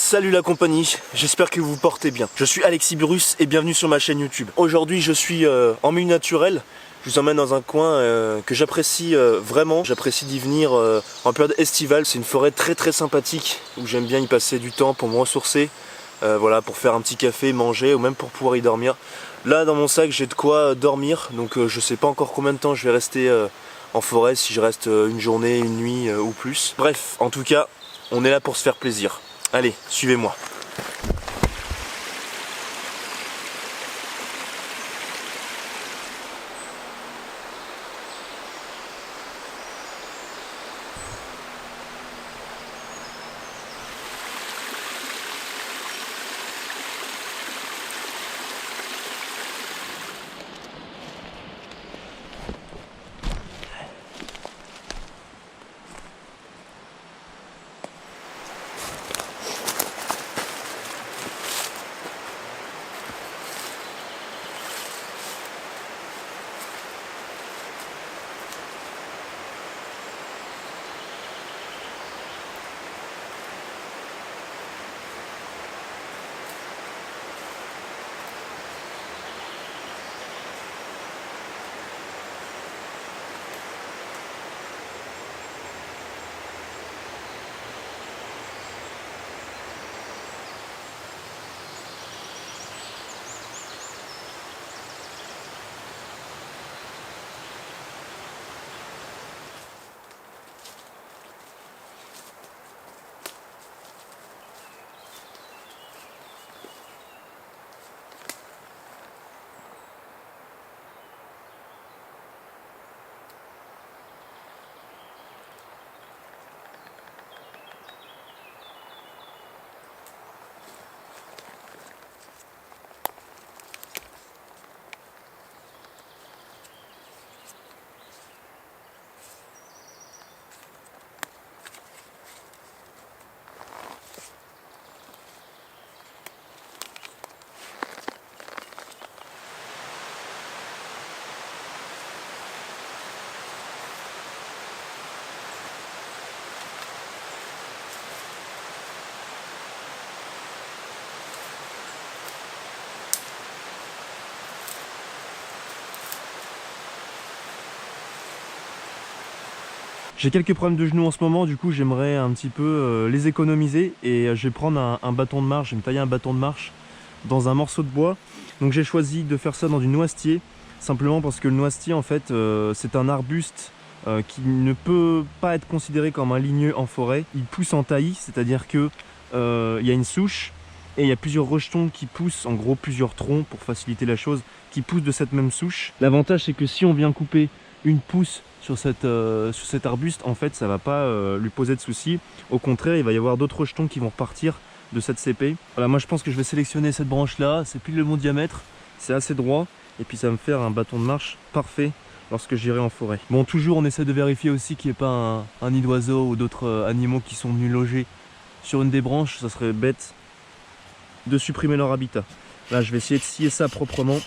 Salut la compagnie, j'espère que vous vous portez bien. Je suis Alexis Burus et bienvenue sur ma chaîne YouTube. Aujourd'hui je suis en milieu naturel. Je vous emmène dans un coin que j'apprécie vraiment. J'apprécie d'y venir en période estivale. C'est une forêt très sympathique où j'aime bien y passer du temps pour me ressourcer. Voilà, pour faire un petit café, manger ou même pour pouvoir y dormir. Là dans mon sac j'ai de quoi dormir, donc je sais pas encore combien de temps je vais rester en forêt, si je reste une journée, une nuit ou plus. Bref, en tout cas, on est là pour se faire plaisir. Allez, suivez-moi. J'ai quelques problèmes de genoux en ce moment, du coup j'aimerais un petit peu les économiser et je vais prendre un bâton de marche, je vais me tailler un bâton de marche dans un morceau de bois. Donc j'ai choisi de faire ça dans du noisetier, simplement parce que le noisetier en fait c'est un arbuste qui ne peut pas être considéré comme un ligneux en forêt. Il pousse en taillis, c'est-à-dire que il y a une souche et il y a plusieurs rejetons qui poussent, en gros plusieurs troncs pour faciliter la chose, qui poussent de cette même souche. L'avantage c'est que si on vient couper une pousse sur cet arbuste, en fait ça va pas lui poser de soucis. Au contraire, il va y avoir d'autres jetons qui vont repartir de cette cépée. Voilà, moi je pense que je vais sélectionner cette branche là, c'est pile le bon diamètre, c'est assez droit et puis ça va me faire un bâton de marche parfait lorsque j'irai en forêt. Bon, toujours on essaie de vérifier aussi qu'il n'y ait pas un nid d'oiseaux ou d'autres animaux qui sont venus loger sur une des branches, ça serait bête de supprimer leur habitat. Là je vais essayer de scier ça proprement.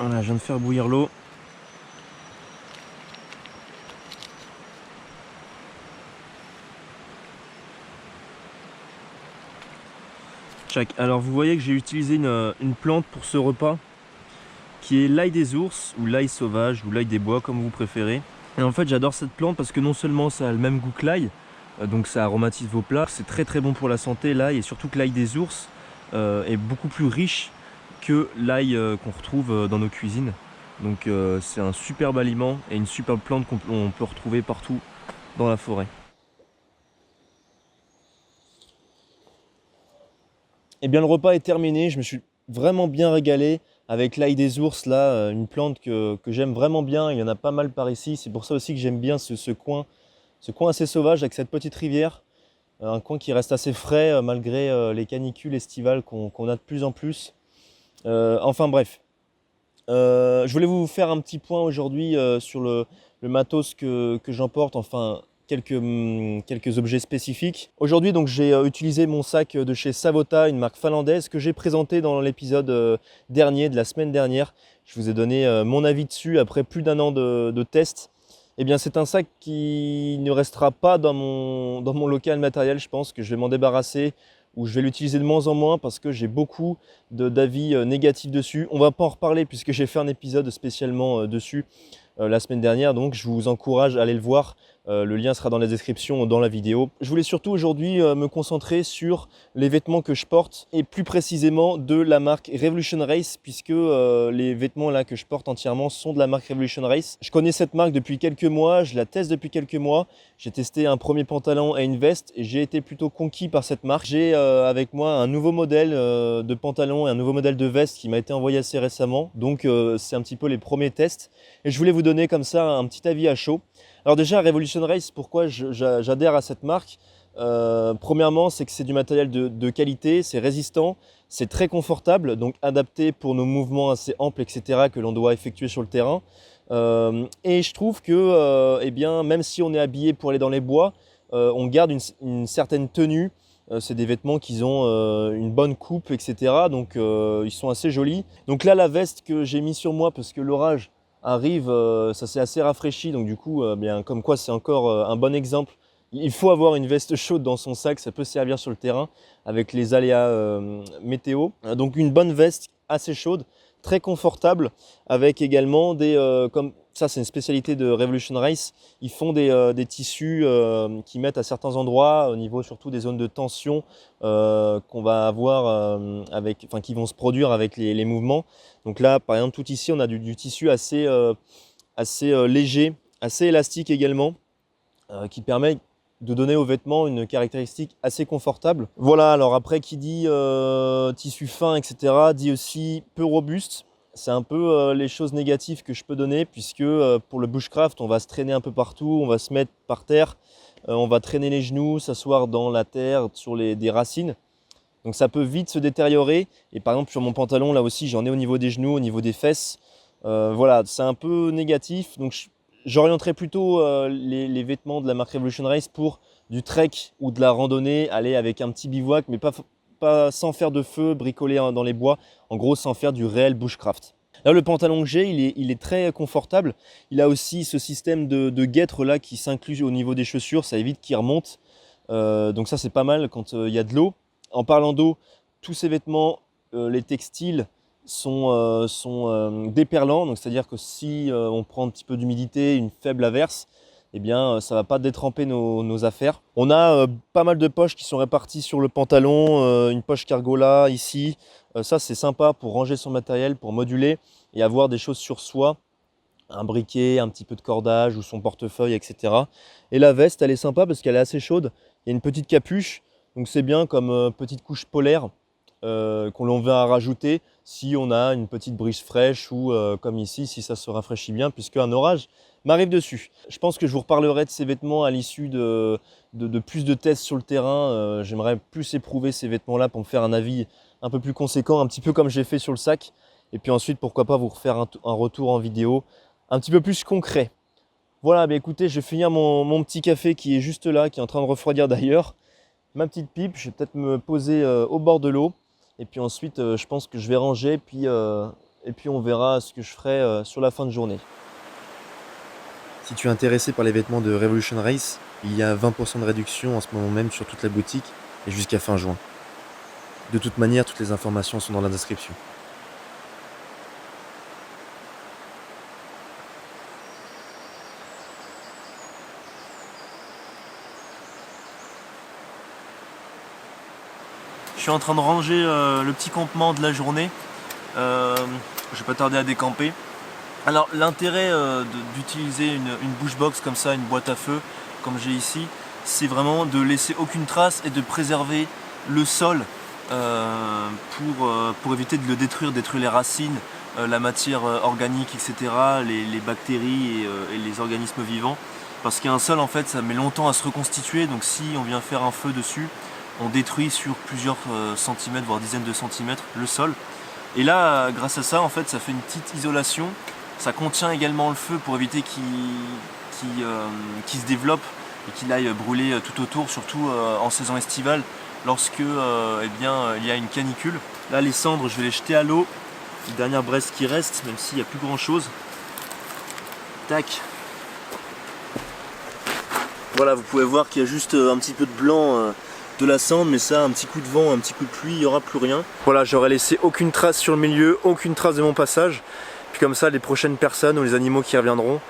Voilà, je viens de faire bouillir l'eau. Alors vous voyez que j'ai utilisé une plante pour ce repas qui est l'ail des ours ou l'ail sauvage ou l'ail des bois comme vous préférez. Et en fait j'adore cette plante parce que non seulement ça a le même goût que l'ail, donc ça aromatise vos plats, c'est très très bon pour la santé l'ail, et surtout que l'ail des ours est beaucoup plus riche que l'ail qu'on retrouve dans nos cuisines. Donc c'est un superbe aliment et une superbe plante qu'on peut retrouver partout dans la forêt. Et bien le repas est terminé, je me suis vraiment bien régalé avec l'ail des ours là, une plante que j'aime vraiment bien, il y en a pas mal par ici, c'est pour ça aussi que j'aime bien ce coin assez sauvage avec cette petite rivière, un coin qui reste assez frais malgré les canicules estivales qu'on a de plus en plus. Enfin bref, je voulais vous faire un petit point aujourd'hui sur le matos que j'emporte, enfin quelques objets spécifiques. Aujourd'hui donc j'ai utilisé mon sac de chez Savota, une marque finlandaise que j'ai présenté dans l'épisode dernier de la semaine dernière. Je vous ai donné mon avis dessus après plus d'un an de tests. Eh bien c'est un sac qui ne restera pas dans mon local matériel, je pense que je vais m'en débarrasser ou je vais l'utiliser de moins en moins parce que j'ai beaucoup d'avis négatifs dessus. On va pas en reparler puisque j'ai fait un épisode spécialement dessus la semaine dernière, donc je vous encourage à aller le voir. Le lien sera dans la description dans la vidéo. Je voulais surtout aujourd'hui me concentrer sur les vêtements que je porte et plus précisément de la marque Revolution Race puisque les vêtements là que je porte entièrement sont de la marque Revolution Race. Je connais cette marque depuis quelques mois, je la teste depuis quelques mois. J'ai testé un premier pantalon et une veste et j'ai été plutôt conquis par cette marque. J'ai avec moi un nouveau modèle de pantalon et un nouveau modèle de veste qui m'a été envoyé assez récemment. Donc c'est un petit peu les premiers tests et je voulais vous donner comme ça un petit avis à chaud. Alors déjà, Revolution Race, pourquoi j'adhère à cette marque? Premièrement, c'est que c'est du matériel de qualité, c'est résistant, c'est très confortable, donc adapté pour nos mouvements assez amples, etc., que l'on doit effectuer sur le terrain. Et je trouve que, eh bien, même si on est habillé pour aller dans les bois, on garde une certaine tenue. C'est des vêtements qui ont une bonne coupe, etc., donc ils sont assez jolis. Donc là, la veste que j'ai mis sur moi, parce que l'orage arrive, ça s'est assez rafraîchi, donc du coup, bien, comme quoi c'est encore un bon exemple. Il faut avoir une veste chaude dans son sac, ça peut servir sur le terrain avec les aléas météo. Donc une bonne veste assez chaude, très confortable, avec également comme ça c'est une spécialité de Revolution Race, ils font des tissus qui mettent à certains endroits, au niveau surtout des zones de tension qu'on va avoir qui vont se produire avec les mouvements. Donc là, par exemple, tout ici, on a du tissu assez léger, assez élastique également, qui permet de donner aux vêtements une caractéristique assez confortable. Voilà, alors après qui dit tissu fin, etc., dit aussi peu robuste. C'est un peu les choses négatives que je peux donner, puisque pour le bushcraft, on va se traîner un peu partout, on va se mettre par terre, on va traîner les genoux, s'asseoir dans la terre, sur des racines. Donc ça peut vite se détériorer. Et par exemple sur mon pantalon, là aussi, j'en ai au niveau des genoux, au niveau des fesses. Voilà, c'est un peu négatif. Donc j'orienterai plutôt les vêtements de la marque Revolution Race pour du trek ou de la randonnée, aller avec un petit bivouac, mais pas sans faire de feu, bricoler dans les bois, en gros sans faire du réel bushcraft. Là, le pantalon que j'ai, il est très confortable. Il a aussi ce système de guêtre là qui s'inclut au niveau des chaussures, ça évite qu'il remonte. Donc ça c'est pas mal quand il y a de l'eau. En parlant d'eau, tous ces vêtements, les textiles sont déperlants, donc c'est-à-dire que si on prend un petit peu d'humidité, une faible averse, eh bien ça ne va pas détremper nos affaires. On a pas mal de poches qui sont réparties sur le pantalon, une poche cargo là, ici. Ça c'est sympa pour ranger son matériel, pour moduler et avoir des choses sur soi, un briquet, un petit peu de cordage ou son portefeuille, etc. Et la veste, elle est sympa parce qu'elle est assez chaude. Il y a une petite capuche, donc c'est bien comme petite couche polaire qu'on l'on va rajouter si on a une petite brise fraîche ou comme ici, si ça se rafraîchit bien, puisque un orage m'arrive dessus. Je pense que je vous reparlerai de ces vêtements à l'issue de plus de tests sur le terrain. J'aimerais plus éprouver ces vêtements-là pour me faire un avis un peu plus conséquent, un petit peu comme j'ai fait sur le sac. Et puis ensuite, pourquoi pas vous refaire un retour en vidéo un petit peu plus concret. Voilà, bah écoutez, je vais finir mon petit café qui est juste là, qui est en train de refroidir d'ailleurs. Ma petite pipe, je vais peut-être me poser au bord de l'eau. Et puis ensuite, je pense que je vais ranger et puis on verra ce que je ferai sur la fin de journée. Si tu es intéressé par les vêtements de Revolution Race, il y a 20% de réduction en ce moment même sur toute la boutique et jusqu'à fin juin. De toute manière, toutes les informations sont dans la description. Je suis en train de ranger le petit campement de la journée. Je vais pas tarder à décamper. Alors l'intérêt d'utiliser une bush box comme ça, une boîte à feu comme j'ai ici, c'est vraiment de laisser aucune trace et de préserver le sol pour éviter de le détruire les racines, la matière organique, etc., les bactéries et les organismes vivants. Parce qu'un sol en fait ça met longtemps à se reconstituer, donc si on vient faire un feu dessus, on détruit sur plusieurs centimètres, voire dizaines de centimètres le sol. Et là, grâce à ça, en fait, ça fait une petite isolation. Ça contient également le feu pour éviter qu'il se développe et qu'il aille brûler tout autour, surtout en saison estivale, lorsque eh bien, il y a une canicule. Là, les cendres, je vais les jeter à l'eau. Les dernières braises qui restent, même s'il n'y a plus grand chose. Tac. Voilà, vous pouvez voir qu'il y a juste un petit peu de blanc de la cendre, mais ça, un petit coup de vent, un petit coup de pluie, il n'y aura plus rien. Voilà, j'aurais laissé aucune trace sur le milieu, aucune trace de mon passage. Puis comme ça, les prochaines personnes ou les animaux qui reviendront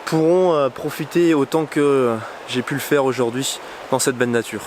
pourront profiter autant que j'ai pu le faire aujourd'hui dans cette belle nature.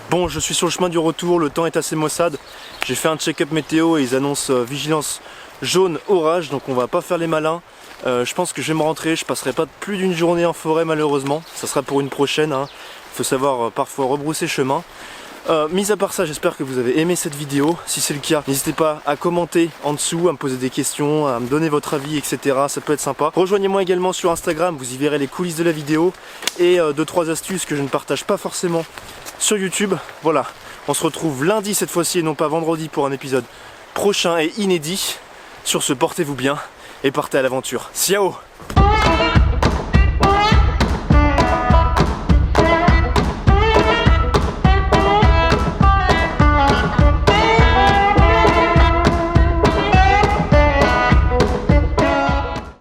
Bon, je suis sur le chemin du retour, le temps est assez maussade. J'ai fait un check-up météo et ils annoncent vigilance jaune orage, donc on va pas faire les malins. Je pense que je vais me rentrer, je passerai pas plus d'une journée en forêt malheureusement. Ça sera pour une prochaine, hein. Il faut savoir parfois rebrousser chemin. Mis à part ça, j'espère que vous avez aimé cette vidéo. Si c'est le cas, n'hésitez pas à commenter en dessous, à me poser des questions, à me donner votre avis, etc. Ça peut être sympa. Rejoignez-moi également sur Instagram, vous y verrez les coulisses de la vidéo et 2-3 astuces que je ne partage pas forcément sur YouTube. Voilà, on se retrouve lundi cette fois-ci et non pas vendredi pour un épisode prochain et inédit. Sur ce, portez-vous bien et partez à l'aventure. Ciao!